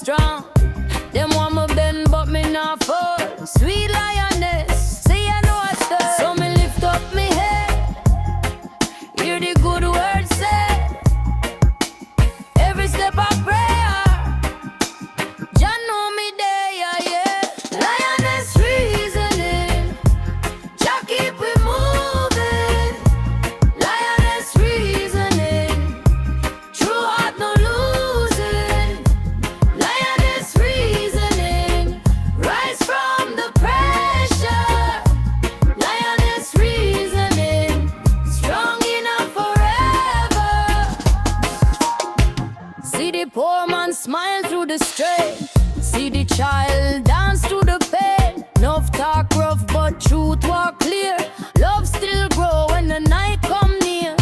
strong. Them want me bend, but me not fall. Sweet lioness, say I know I said. So me lift up me head, hear the good word said. Every step I prayer, Jah know me there, yeah, yeah. Lioness reasoning, Jah keep we moving. Lioness reasoning, true heart no losing. Lioness reasoning, rise from the pressure. Lioness reasoning, strong enough forever. See the poor man smile through the strain. See the child dance through the pain. Enough talk rough, but truth walk clear. Love still grow when the night come near.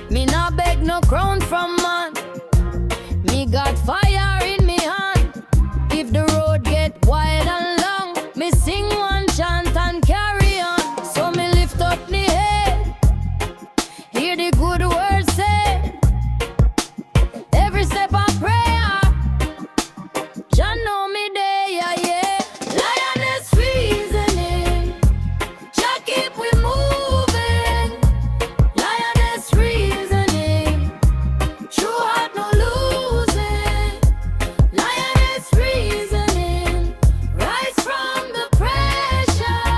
Me not beg no crown from man. Me got fire in me hand. If the road get wide and long, me sing one chant and carry on. So me lift up me head, hear the good word said. Every step I prayer, Jah know me there, yeah, yeah. Lioness reasoning, Jah keep we moving. Lioness reasoning, true heart no losing. Lioness reasoning, rise from the pressure.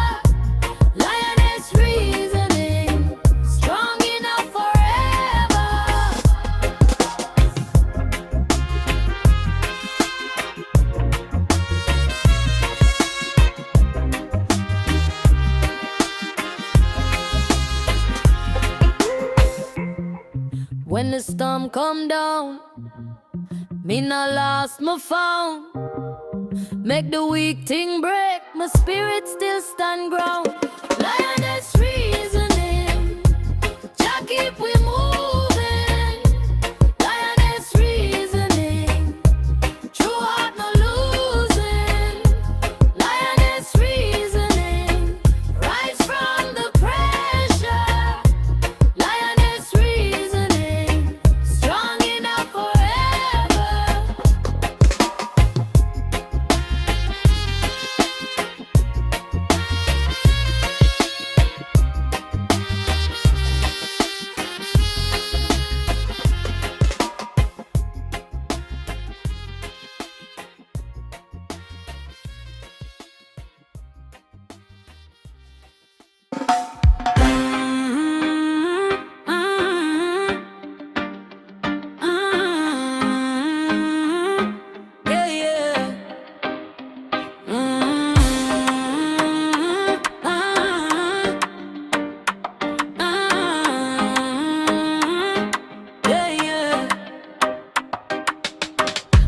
Lioness reasoning, strong enough forever. When the storm come down, me not lost my found. Make the weak thing break, my spirit still stand ground. Lioness reasoning, Jah keep we moving. Lioness reasoning, true heart no losing. Lioness reasoning, rise from the pressure. Lioness reasoning, strong enough forever. Yeah, yeah. Yeah, yeah.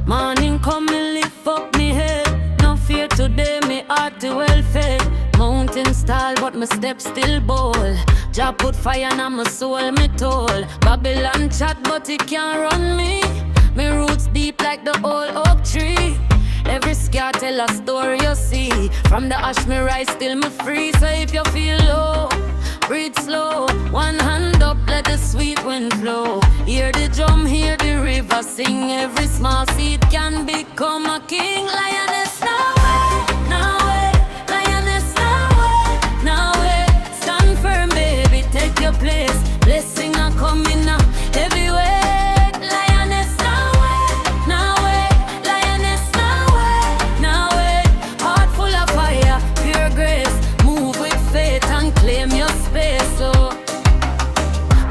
Morning come me lift up me head. No fear today, me heart to well fed. Mountain style, but my step still bold. Jah put fire on my soul, me told. Babylon chat, but it can't run me. Me roots deep like the old oak tree. Every scar tell a story you see. From the ash me rise, still me free. So if you feel low, breathe slow. One hand up, let the sweet wind flow. Hear the drum, hear the river sing. Every small seed can become a king. Lioness now way, now way. Lioness now way, now way. Stand firm, baby, take your place. Blessing are coming now, heavyweight. Lioness now way, now way. Lioness now way, now way. Heart full of fire, pure grace. Move with faith and claim your space. So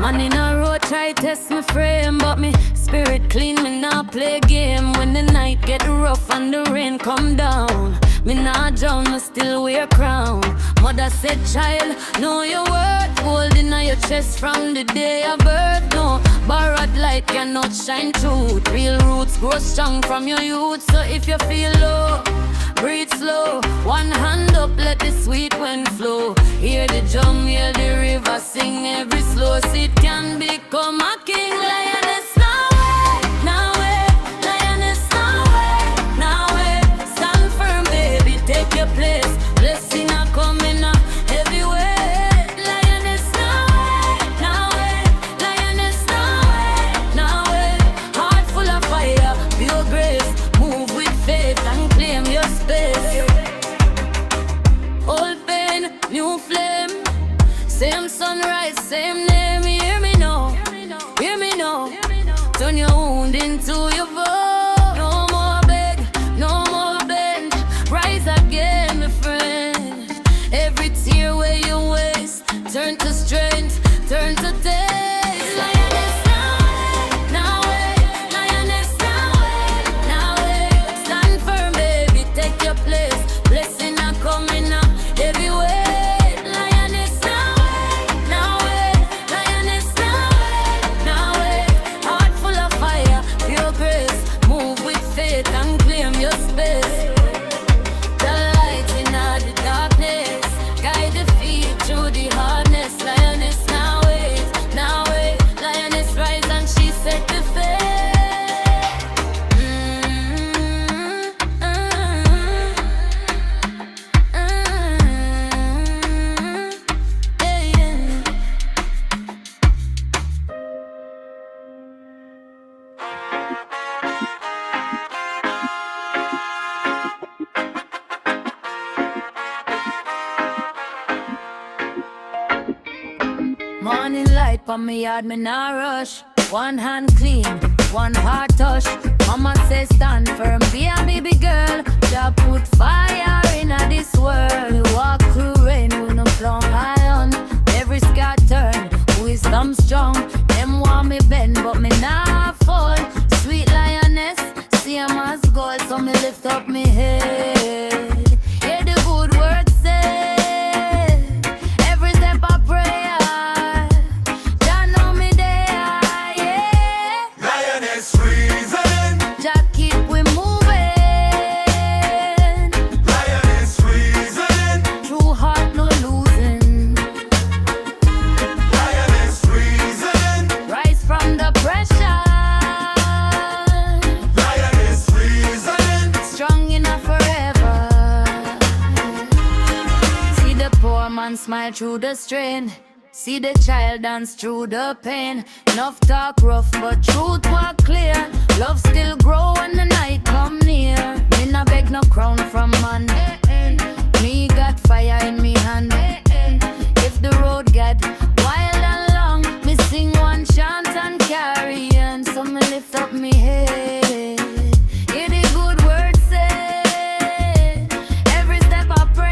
man in a road try test me frame, but me spirit clean, me not play game. When the night get rough and the rain come down, me not drown, me still wear crown. Mother said, child, know your worth. Holding on your chest from the day of birth. No borrowed light cannot shine through. Real roots grow strong from your youth. So if you feel low, breathe slow. One hand up, let the sweet wind flow. Hear the drum, hear the river sing. Every slow seed can become a king. Lioness now way, now way. Lioness now way, now way. Stand firm, baby, take your place. Blessing are coming up heavyweight. Lioness now way, now way. Lioness now way, now way. Heart full of fire, pure grace. Move same name, hear me now. Hear me now. Turn your wound into your vow. No more beg, no more bend. Rise again, my friend. Every tear where you waste, turn to strength, turn to taste. Lioness now, lioness now, stand firm, baby, take your place. Blessing are coming up every way. Morning light on me yard, me nah rush. One hand clean, one heart touch. Mama say stand firm, be a baby girl. Jah put fire in this world. Walk through rain with no plumb iron. Every scar turn, wisdom strong. Them want me bend, but me nah fall. Sweet lioness, see I'm as gold, so me lift up me head. Hear the good word say, every step I pray. Smile through the strain. See the child dance through the pain. Enough talk rough, but truth walk clear. Love still grow when the night come near. Me nah beg no crown from man. Me got fire in me hand. If the road get wild and long, me sing one chant and carry on. So me lift up me head. Hear the good word say, every step I pray.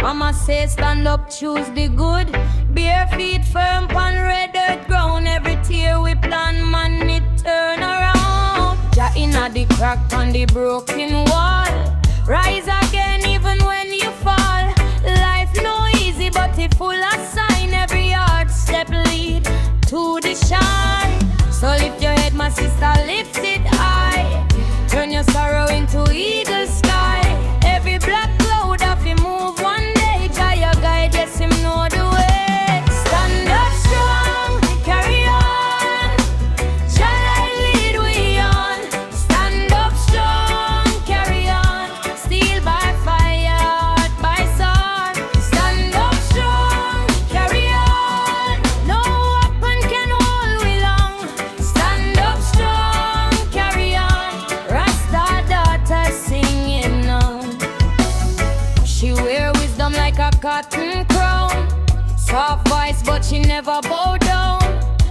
Mama say stand up, choose the good. Bare feet firm on red earth ground. Every tear we plan, man, it turn around. Jah inna the crack on the broken wall. Rise again even when you fall. Life no easy, but it full of sign. Every hard step lead to the shine. So lift your head, my sister, lift it high. Turn your sorrow into eagle sky. Every black cloud of you move one day. Jah your guide, yes, him know the way. Stand up strong, carry on. cotton crown. Soft voice, but she never bow down.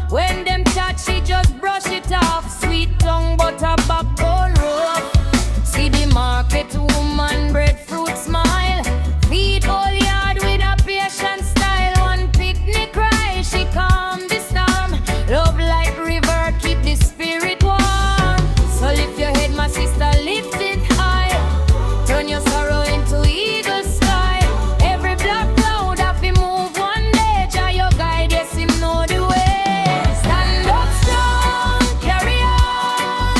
When them chat, she just brush it off. Sweet tongue, but her backbone rough. See the market woman, breadfruit smile. Feed all yard with a patient style. One picnic cry, she calm the storm. Love like river, keep the spirit warm. So lift your head, my sister, lift it high. Turn your sorrow into eagle sky. Every black cloud have to move one day. Jah your guide, yes, him know the way. Stand up strong, carry on.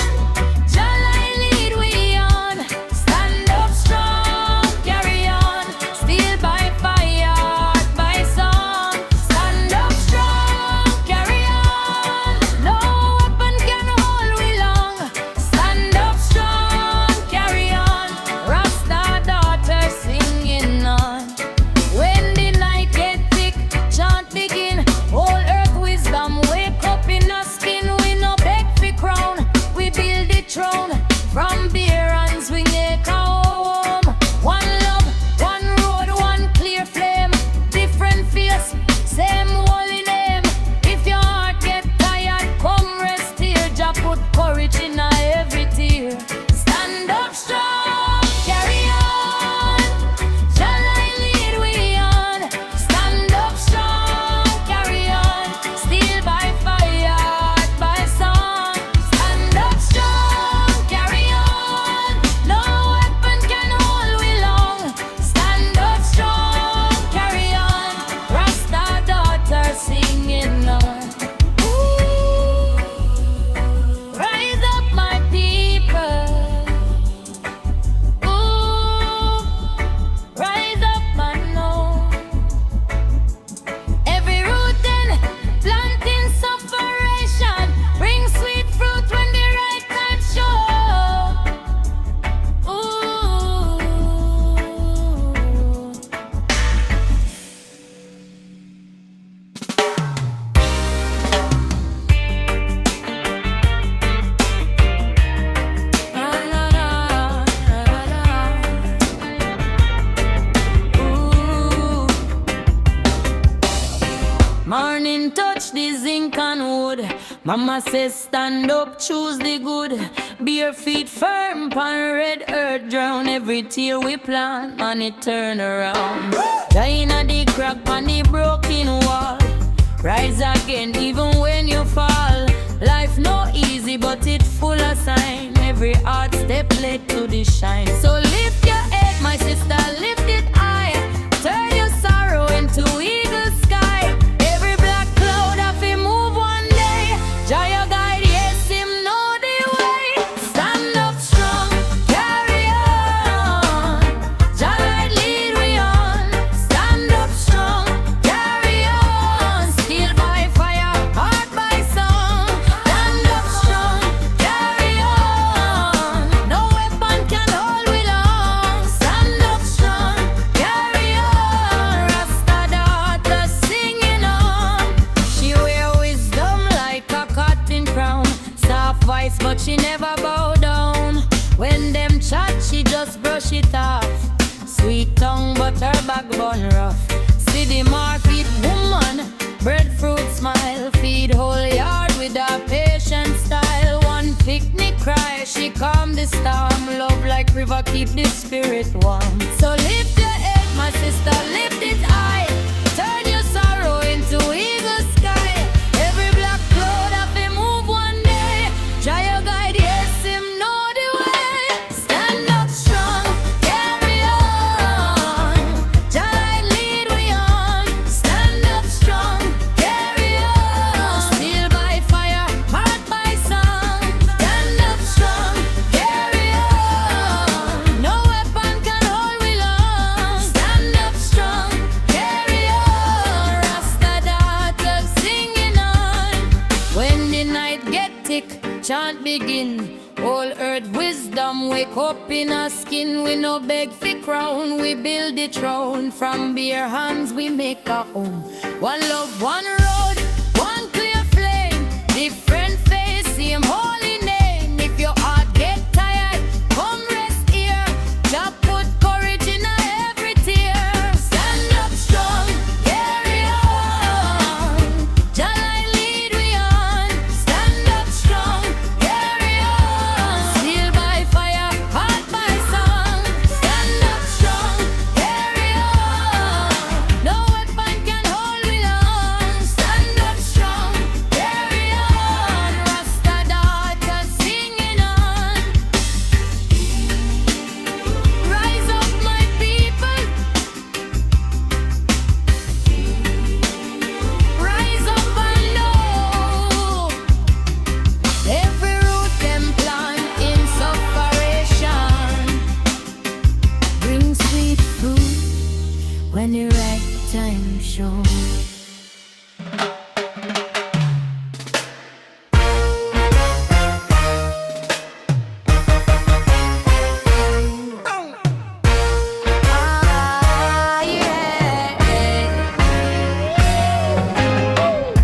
Jah light lead we on. Stand up strong, carry on. Still by fire, heart by song. Stand up strong, carry on. No weapon can hold we long. Stand up strong, carry on. Rasta daughter singing on. When the night get thick, chant begin. Whole earth wisdom wake up in our skin. We no beg for crown, we build the throne. From bare hands we make our home. One love, one road, one clear flame. Different face, same holy name. If your heart get tired, come rest here. Jah put courage in every tear. Stand up strong, carry on. Jah light lead we on. Stand up strong, carry on. Still by fire, heart by song. Stand up strong, carry on. No weapon can hold we long. Stand up strong, carry on. Rasta daughter singing on. Ooh, rise up my people. Ooh, rise up my know. Every root and planting sufferation bring sweet fruit when the right time show. Ooh. Morning touch the zinc and wood. Mama says stand up, choose the good. Bare feet firm pan red earth drown. Every tear we plant and it turn around. China the crack on the broken wall. Rise again even when you fall. Life no easy but it full of sign. Every heart step led to the shine. So lift your head my sister, lift it high. Turn your sorrow into eagle sky. Every black cloud have to move one day. Jah your guide, yes, him know the way. Stand up strong, carry on. Jah light lead we on. Stand up strong, carry on. Still by fire, heart by song. Stand up strong, carry on. No weapon can hold we long. Stand up strong, carry on. Rasta daughter singing on. She wear wisdom like a cotton crown. Soft voice but she never bow down. When them chat she just brush it off. Sweet tongue but her backbone rough. See the market woman, breadfruit smile. Feed whole yard with a patient style. One picnic cry, she calm the storm. Love like river, keep the spirit warm. So lift your head my sister, lift it high. Turn your sorrow into eagle sky. Every black cloud have to move one day. Try your guide, yes, him know the way. Stand up strong, carry on. Jah light lead we on. Stand up strong, carry on. Still by fire, heart by song. Stand up strong, carry on. No weapon can hold we long. Stand up strong, carry on. Rasta daughter singing on. When the night get thick, chant begin. Whole earth wisdom wake up in our skin. We no beg for crown, we build the throne. From bare hands we make our own. One love, one road, one clear flame. Different face, same holy name. If your heart get tired, come rest here. Jah put courage in every tear. Stand up time show.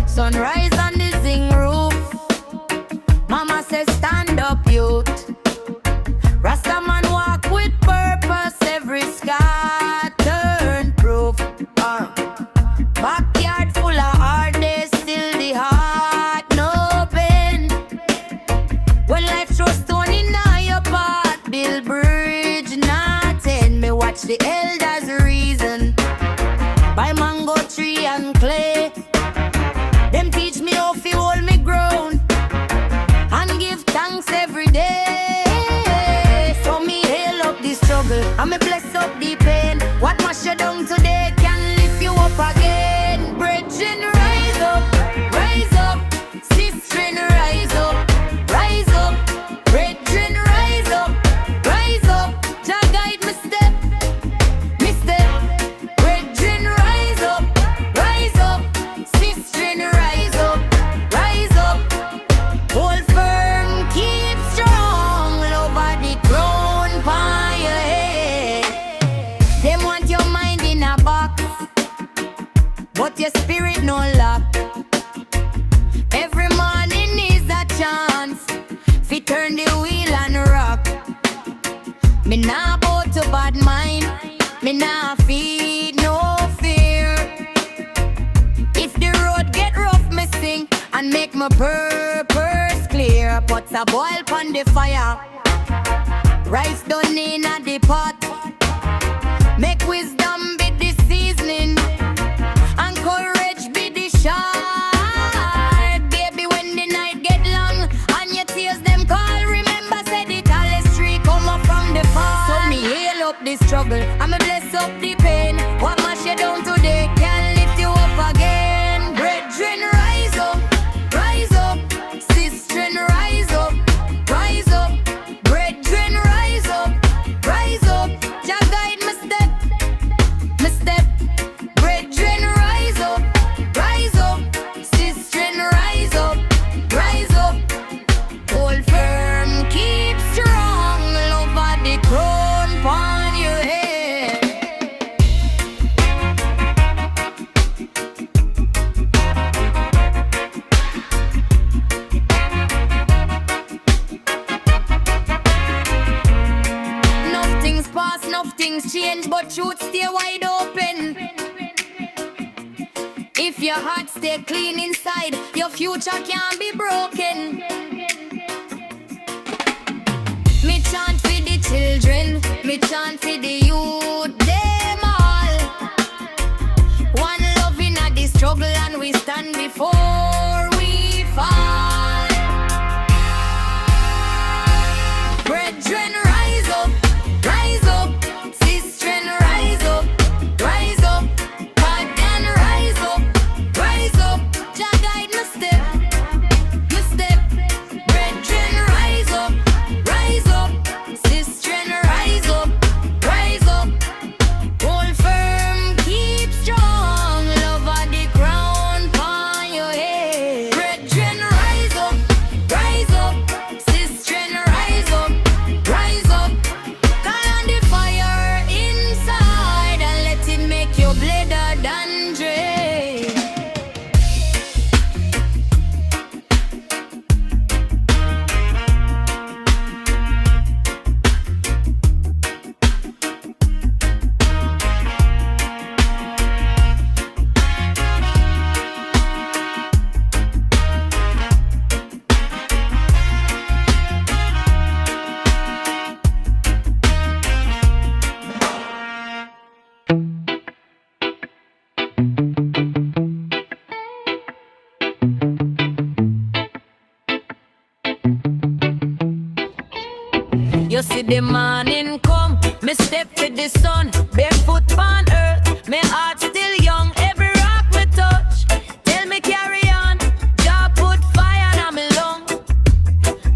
Sunrise on the zinc roof. Mama says stand up, youth. Rasta man walk with purpose. Every scar turn proof. Backyard full of hard days, still the heart no pain. When life throws stone in your path, build bridge not end. Me watch the elders reason by mango tree and clay. Them teach me how to hold me ground and give thanks every day. So me hail up the struggle and me bless up the pain. What mash you down today can lift you up again. Brethren, rise up, sister, rise up, rise up. Brethren, rise up, Jah guide me step, Brethren, rise up, sister, rise up, hold firm, keep strong, over the crown by your head. Them want your mind in a box, but your spirit no lock. Every morning is a chance fi turn the wheel and rock. Me nah bow to bad mind, me nah feed no fear. If the road get rough, me sing and make my purpose clear. Pots a boil pon the fire, rice done in a the pot. Make wisdom be the seasoning and courage be the shot. Baby, when the night get long and your tears them call, remember say the tallest tree come up from the fall. So me hail up the struggle and me bless up the pain. What mash you down today can lift you up again. Brethren, rise up, sister, rise up, brethren, rise up, Jah guide me step, brethren, rise up, sister, rise up, hold firm, keep strong, over the crown upon your head. Nothing's past, nothing's changed, but truth stay wide open. If your heart stay clean inside, your future can't be broken. Me chant for the children, me chant for the youth, them all. One love in a the struggle and we stand before we fall. Brethren, rise up, sister, rise up, God can rise up, Jah guide me step, brethren, rise up, sister, rise up, hold firm, keep strong, over the crown upon your head. Brethren, rise up, sister, rise up, call on the fire inside and let it make you bleeder than dread. You see the morning come, me step to the sun, barefoot on earth, me heart still young, every rock me touch, tell me carry on, Jah put fire on me lung.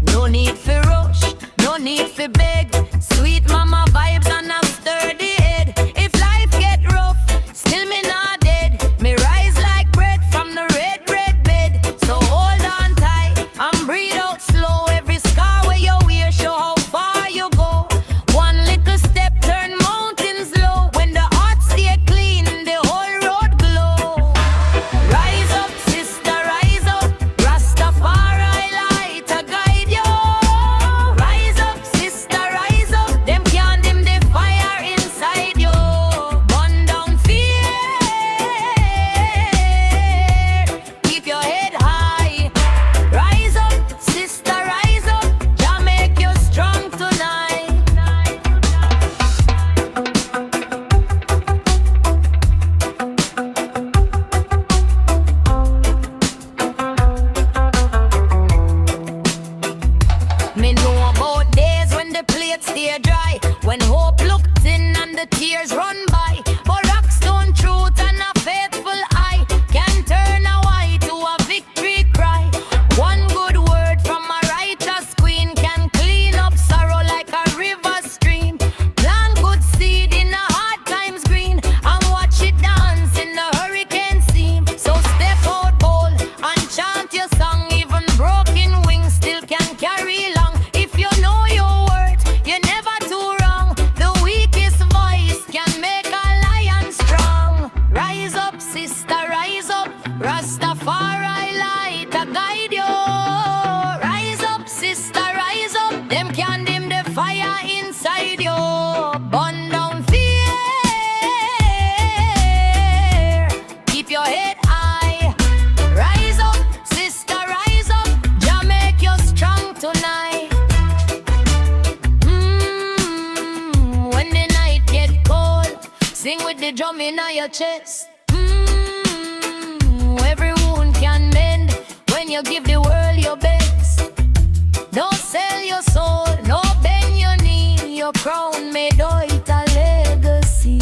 No need for rush, no need for beg, sweet mama vibes and a sturdy head. If life get rough, still me not dead. sin and the tears run by. But rockstone truth and a faithful eye can turn a white to a victory cry. One good word from a righteous queen can clean up sorrow like a river stream. Plant good seed in a hard times green and watch it dance in the hurricane scene. So step out bold and chant your song. Even broken wings still can carry long. If you know your worth, you're never too wrong. The weakest voice can make a lion strong. Rise up, sister, rise up. Rastafari light to guide you. Rise up, sister, rise up. Them can dim the fire inside you. Burn down fear. Keep your head high. Rise up, sister, rise up. Jah make you strong tonight. When the night get cold, sing with the drum in your chest. Every wound can mend when you give the world your best. Don't sell your soul, no bend your knee. Your crown made it a legacy.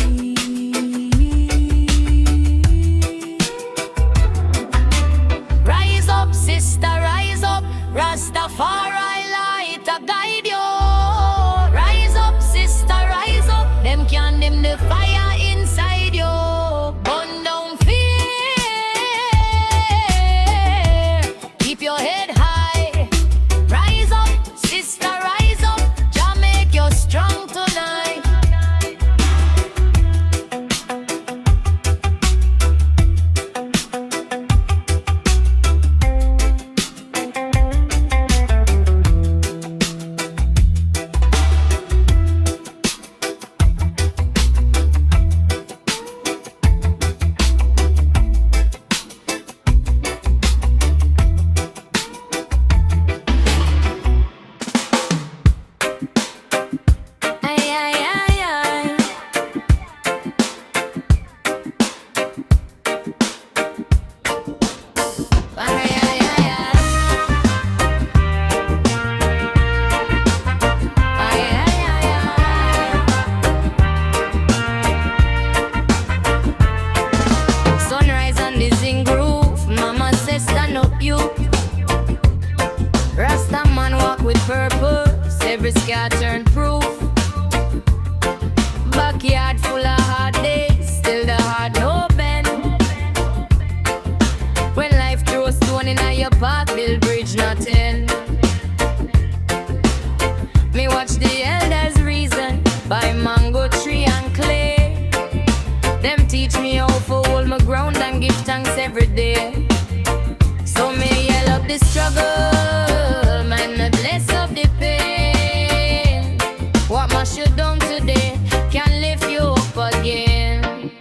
Rise up, sister, rise up. Rastafari light to guide you. Rise up, sister, rise up. Them can dim the fire inside you. Burn down fear. Keep your head high. Rise up, sister, rise up. Jah make you strong tonight. Ay, ay, ay, ay. Ay, ay, ay, ay. Ay, ay, ay, ay. Sunrise and the zinc groove. Mama says stand up you. Rasta man walk with purpose. Every scar turn proof. Backyard full of hard days. Still the heart no bend. When life throws stone in your path, build bridge not end. Me watch the elders reason by mango tree and clay. Them teach me how to hold my ground and give thanks every day. So me yell up the struggle, man, me bless up the pain. What must you done today can lift you up again.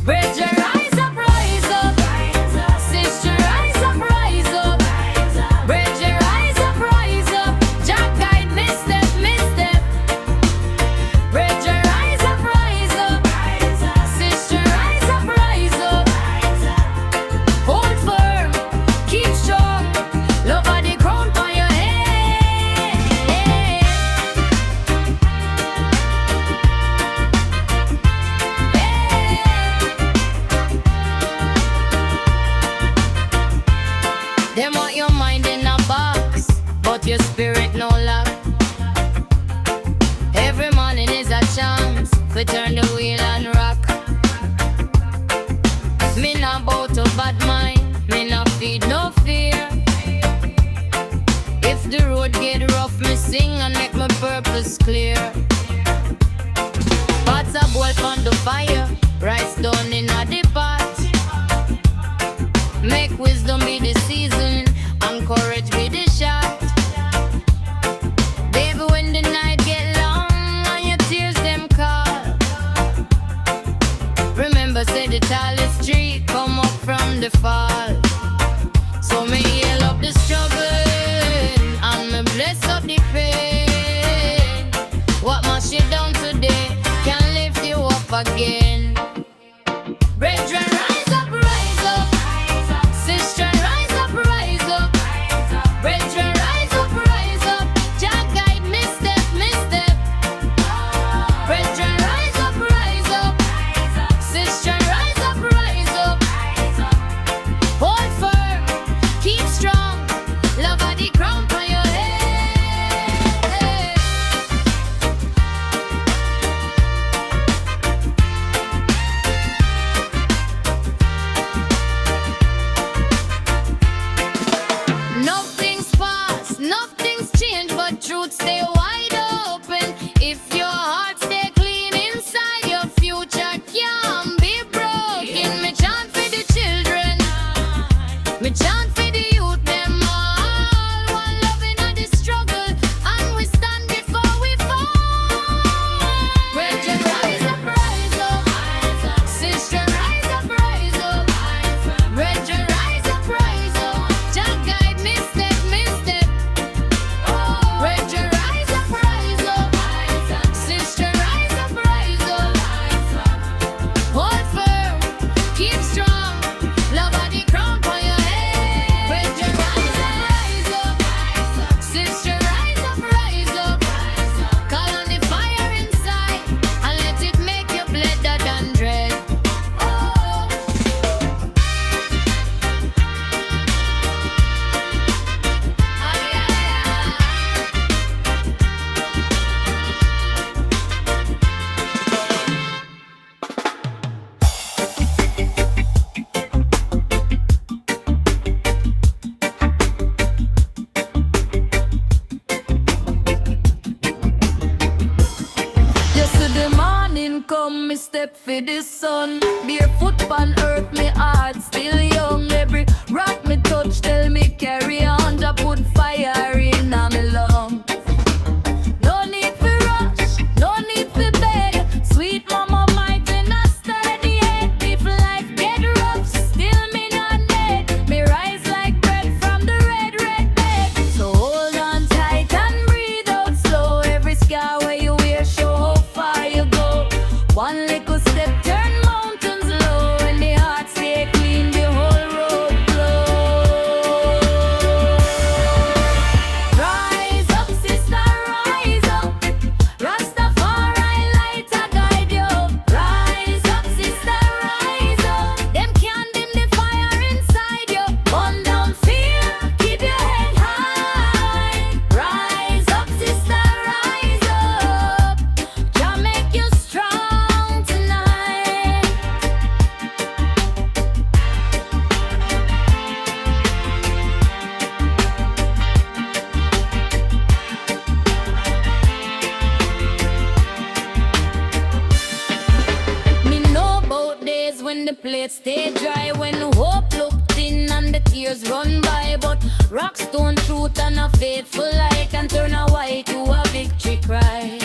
Brethren, rise up, rise up. Sister, rise up, rise up. Brethren, rise up, rise up. Jah guide me step, me step. Brethren, rise up, rise up. Sister, rise up, rise up. Hold firm, keep strong. Love of the crown on your head. Them want your mind in a box, but your spirit no lock. Every morning is a chance to turn the wheel and rock. Me not bow to bad mind, me not feed no fear. If the road get rough, me sing and make my purpose clear. Pots of wolf on the fire, rice down in a the pot. Make wisdom be the season, and courage be the shot. Baby, when the night get long and your tears them call, remember say the tallest tree come up from the fall. So me heal up the struggle and me bless up the pain. What must you done today can lift you up again. Brethren, rise up, rise up. Sister, rise up, rise up. Brethren, rise up, rise up. Jah guide me step, me step. Brethren, morning come, me step for the sun. Barefoot on earth, me heart still young. Every rock me touch tell me carry on. Just put fire in me lungs. No need for rush, no need for beg. Sweet mama might in a steady head. If life get rough, still me not dead. Me rise like bread from the red, red bed. So hold on tight and breathe out slow. Every scar where you wear show how far you go. One little step turn mountains low. And the heart stay clean, the whole road flow. Rise up, sister, rise up. Rastafari light a guide you. Rise up, sister, rise up. Them can't dim the fire inside you. Burn down fear, keep your head high. Rise up, sister, rise up. Jah make you strong tonight. Me know about days when the plate stay dry, when hope look thin and the tears run by. But rock, stone, truth and a faithful light can turn a white to a victory cry.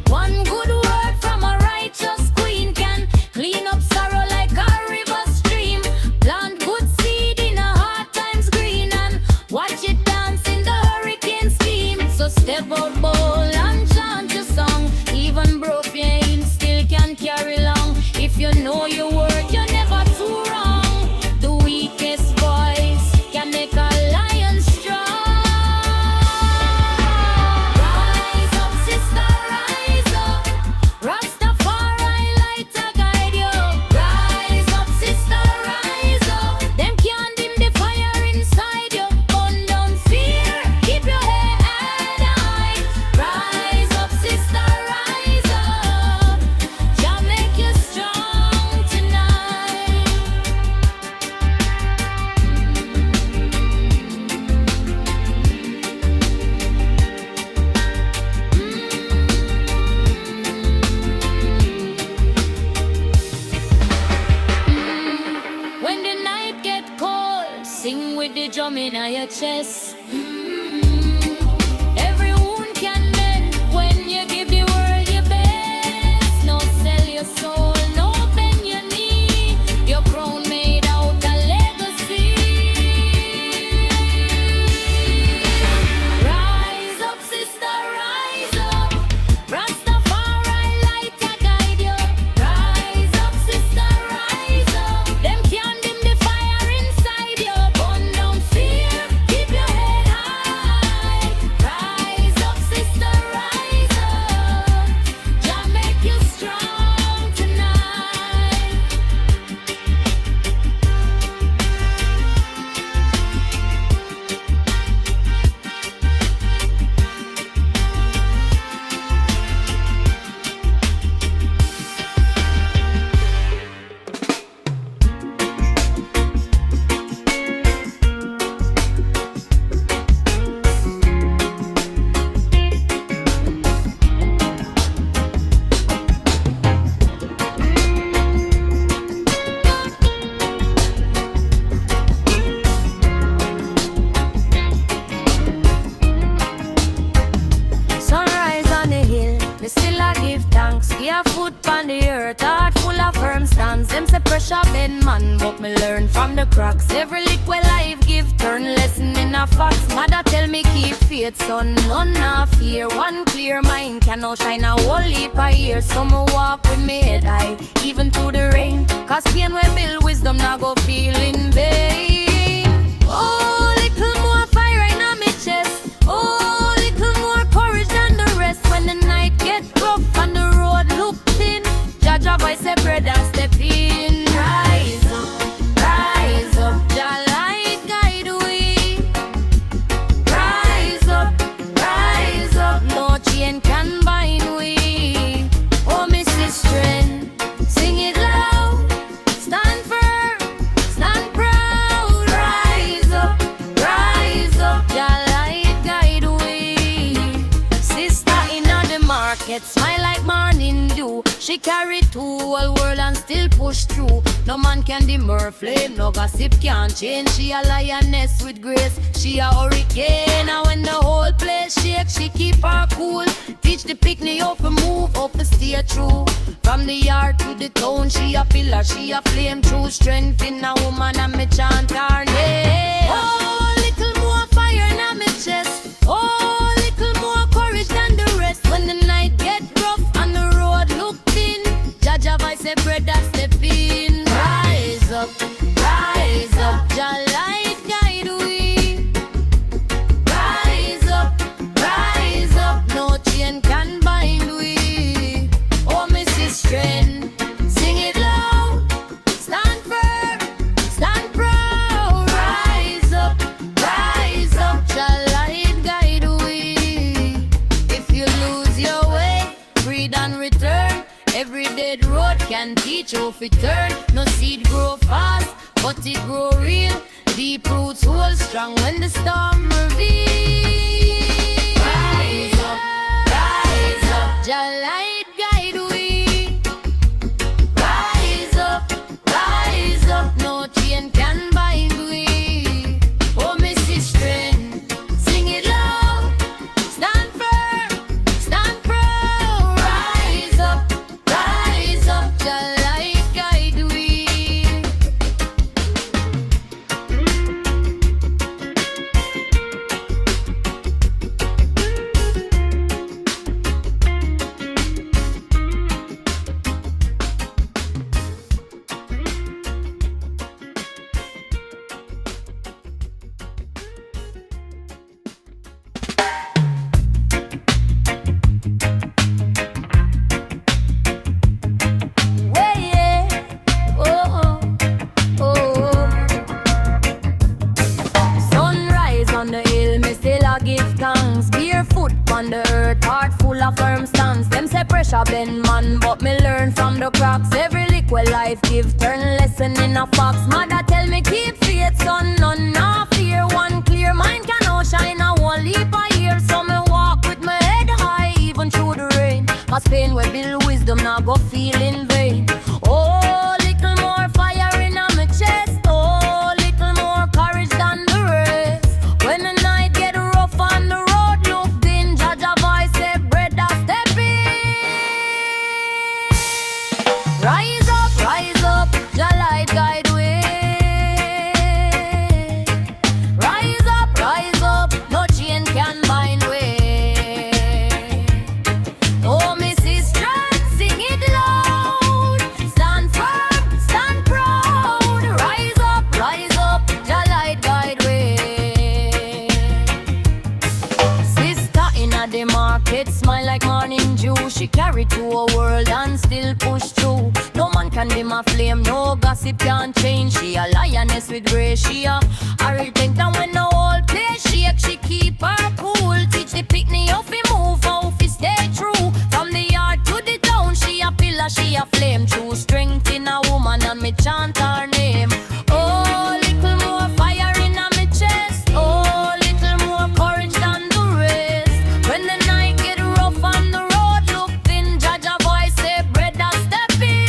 One good word from a righteous queen can clean up sorrow like a river stream. Plant good seed in a hard times green and watch it dance in the hurricane scheme. So step out bold and chant your song. Even broke pain still can carry long. If you know your word, you're never too wrong. The weakest voice can make a lion strong. Rise up, sister, rise up. Rastafari light a guide you. Rise up, sister, rise up. Them can't dim the fire inside you. Burn down fear, keep your head high. Rise up, sister, rise up. Jah make you strong tonight. When the night get cold, sing with the drum in your chest. Every wound can mend when you give the world your best. No sell your soul, no bend your knee. Your crown made out a legacy. Rise up, sister, rise up. Rastafari light a guide you. Rise up, sister, rise up. Them can't dim the fire inside you. Burn down fear, keep your head high. Rise up, sister, rise up. Jah make you strong tonight. Sunrise on the hill, me still a give thanks. Give a foot on the earth, heart full of firm stance. Them say pressure bend man, but me learn from the cracks. Every lick where life give turn lesson in a facts. Mother tell me keep faith, son, none of fear. One clear mind can outshine a whole heap of years. Some walk with me head high, even through the rain. Cause pain will build wisdom, now go feel in vain. Oh, little more fire in my chest. Oh, little more courage than the rest. When the night get rough and the road look thin, Jah voice say brother step in. Rise up, Jah light guide we. Rise up, no chain can bind we. Oh, Mrs. Strength, sing it loud. Stand firm, stand proud. Rise up, She carry two whole world and still push through. No man can dim her flame, no gossip can change. She a lioness with grace, she a hurricane. And when the whole place shake, she keep her cool. Teach the picnic up and move up and stay true. From the yard to the town, she a pillar, she a flame. True strength in a woman and me chant her name. Oh, little more fire in my chest. Oh, little more courage than the rest. When the night get rough and the road look thin, Jaja voice say, brother, step in. Rise up, Jah light guide we. Rise up, no chain can bind we. Oh, Mrs. Strength, sing it loud, stand firm, stand proud. Rise up, Jah light guide we. If you lose your way, breathe and return. Every dead road can teach you if it turn. No seed grow fast, but it grow real. Deep roots hold strong when the storm reveals. Rise up, Jah light guide we. Rise up, no chain can bind we. Oh, Mrs. Strength, sing it loud, stand firm, stand proud. Rise up, Jah light guide we. Sunrise on the hill, me still a give thanks. Barefoot on the earth, heart full of firm stance. Them say pressure bend man, but me learn from the cracks. Every liquid life give turn lesson in a fox. Mother tell me keep faith, son, none not fear. One clear mind can outshine a whole heap of years. So me walk with my head high even through the rain. Cause pain will build wisdom, not go feel in vain. Oh, little more fire in my chest. Oh, little more courage than the rest. When the night get rough on the road look thin, Jaja voice say, brother, step in. Rise up, Jah light guide way. Rise up, no chain can bind way. Oh, Mrs. Strength, sing it loud, stand firm, stand proud. Rise up, Jah light guide way. Sister inna the market, smile like morning dew. She carry to a world and still push through. No man can dim a flame, no gossip can change. She a lioness with grace, she a arrogant. And when the whole place shake, she keep her cool. Teach the picnic how fi move, how fi stay true. From the yard to the town, she a pillar, she a flame. True strength in a woman and me chant her name. Oh, little more fire in my chest. Oh, little more courage than the rest. When the night get rough on the road look thin, Jaja voice say, brother, step in.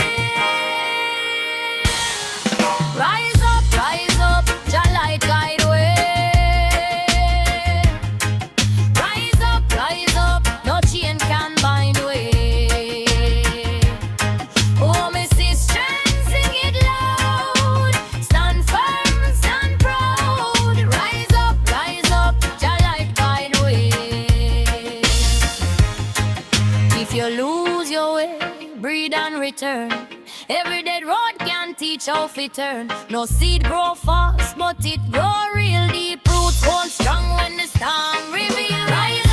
Rise up, Jah light guide way. Rise up, no chain can bind way. Oh, Mrs. Strength, sing it loud, stand firm, stand proud. Rise up, Jah light guide way. If you lose your way, breathe and return. Every dead road can teach how fi turn. No seed grow fast, but it grow real deep. Roots hold strong when the storm reveal. Rise